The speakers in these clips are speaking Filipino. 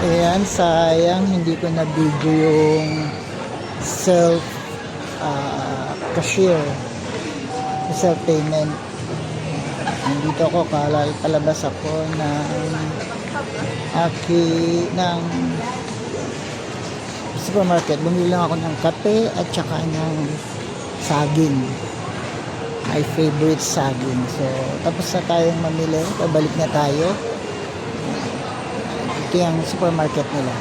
Ayan, sayang hindi ko na video yung self cashier, self payment. Nandito ako, palabas ako ng ng supermarket. Bumili lang ako ng kape at saka ng saging. My favorite saging. So, tapos na tayong mamili. Pabalik na tayo. Ito yung supermarket nila.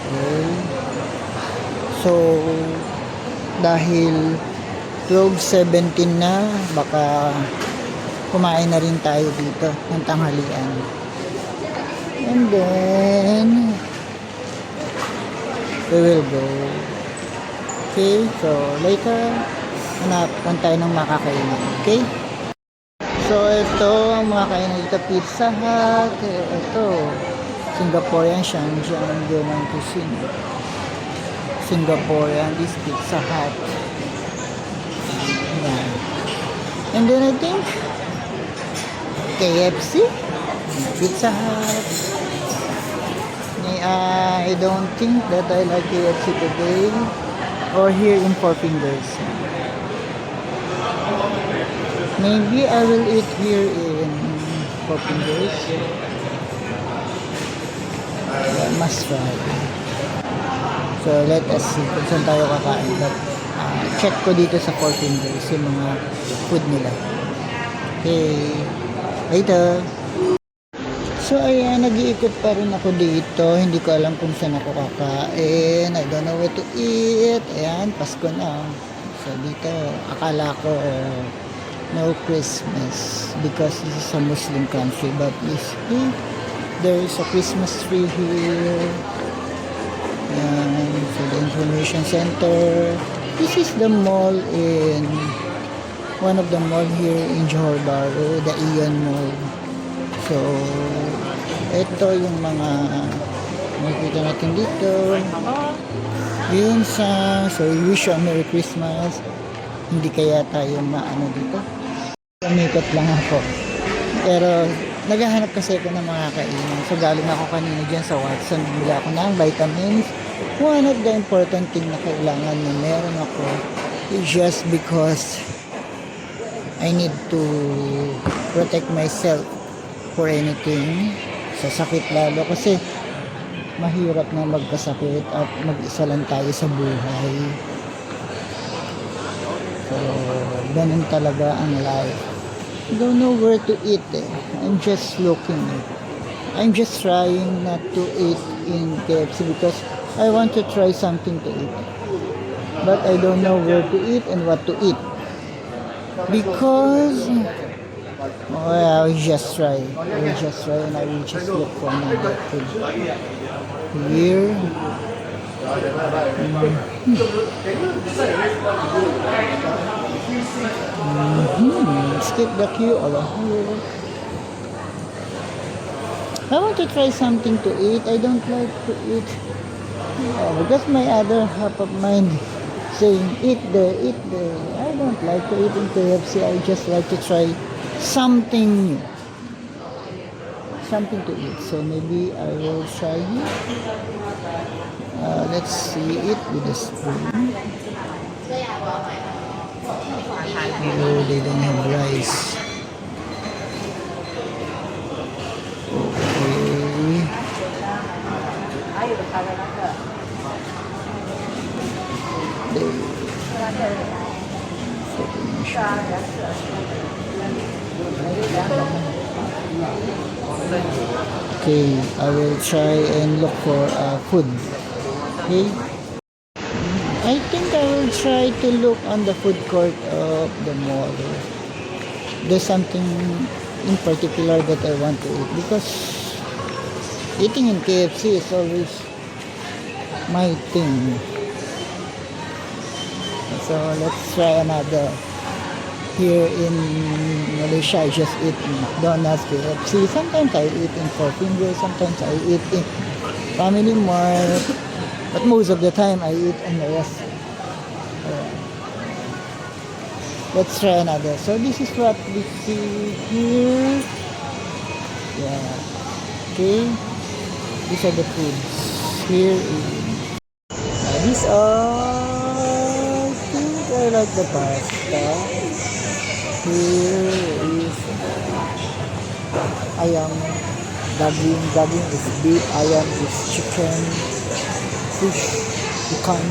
Okay. So, dahil 12:17 na, baka kumain na rin tayo dito ng tanghalian. And then, we will go. Okay, so later, hanapan tayo ng makakainan. Okay? So, ito ang mga kainan dito. Pizza Hut. Ito, Singaporean Shanjiang German cuisine. Singaporean, this Pizza Hut. Ayan. And then I think KFC, Pizza Hut. I don't think that I like KFC today or here in Four Fingers. Maybe I will eat here in Four Fingers. Must try. So let us see kung saan tayo kakain. But check ko dito sa Four Fingers yung mga food nila. Okay, later. So ayan, nag-iikot pa rin ako dito. Hindi ko alam kung saan ako kakain. I don't know where to eat. Ayan, Pasko na. So dito, akala ko no Christmas because this is a Muslim country. But you see, there is a Christmas tree here. Ayan, so the information center. This is the mall in one of the mall here in Johor Bahru, the Ion Mall. So, ito yung mga makikita natin dito. Yun so we wish you a Merry Christmas. Hindi kaya tayo maano dito. Umikot lang ako. Pero, naghahanap kasi ako ng mga kainan. So, galing ako kanina dyan sa Watson. Bumili ako ng vitamins. One of the important thing na kailangan na meron ako is just because I need to protect myself for anything. Sa sakit lalo kasi mahirap na magkasakit at mag-isa lang tayo sa buhay. So, ganun talaga ang life. I don't know where to eat eh. I'm just looking. I'm just trying not to eat in KFC because I want to try something to eat. But I don't know where to eat and what to eat. Because I will just try. I will just try and I will just look for another food. Here. Skip the queue over here. I want to try something to eat. I don't like to eat because my other half of mind saying eat there, eat there. I don't like to eat in KFC. I just like to try something new, something to eat. So maybe I will try here. Let's see it with a spoon. Oh, they don't have rice. Okay, I will try and look for food. Okay, I think I will try to look on the food court of the mall. There's something in particular that I want to eat because eating in KFC is always my thing. So let's try another. Here in Malaysia, I just eat in McDonald's, KFC. Sometimes I eat in Four Fingers. Sometimes I eat in Family Mart. But most of the time, I eat in the restaurant. Let's try another. So this is what we see here. Yeah. Okay. These are the foods here in these are, I think I like the pasta. Here is ayam, daging is beef, ayam is chicken, fish, ikan.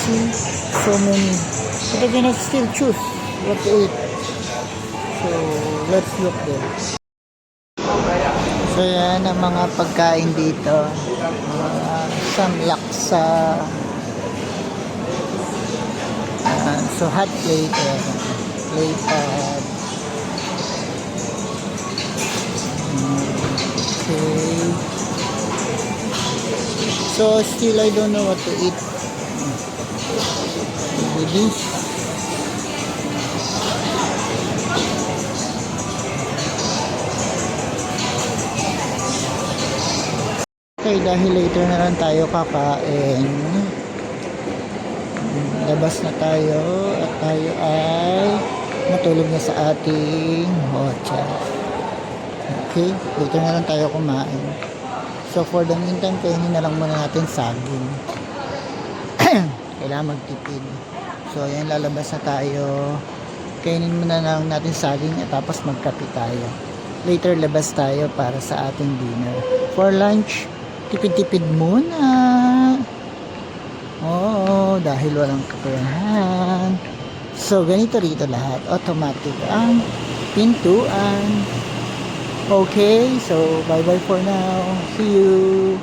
See, so many. But I cannot still choose what to eat. So, let's look there. So, yan ang mga pagkain dito. Some laksa. So, hot plate. Plate pad. Okay. So, still I don't know what to eat. With this. Okay, dahil later na lang tayo kakain. Labas na tayo at tayo ay matulog na sa ating hotel. Okay, later na lang tayo kumain. So for the meantime, kainin na lang muna natin saging. Kailangan magtipid. So ayan, lalabas na tayo. Kainin muna lang natin saging at tapos magkape tayo. Later labas tayo para sa ating dinner. For lunch, tipid-tipid muna. Oo, dahil walang kaperahan. So, ganito rito lahat. Automatic ang pintuan. Okay, so bye-bye for now. See you.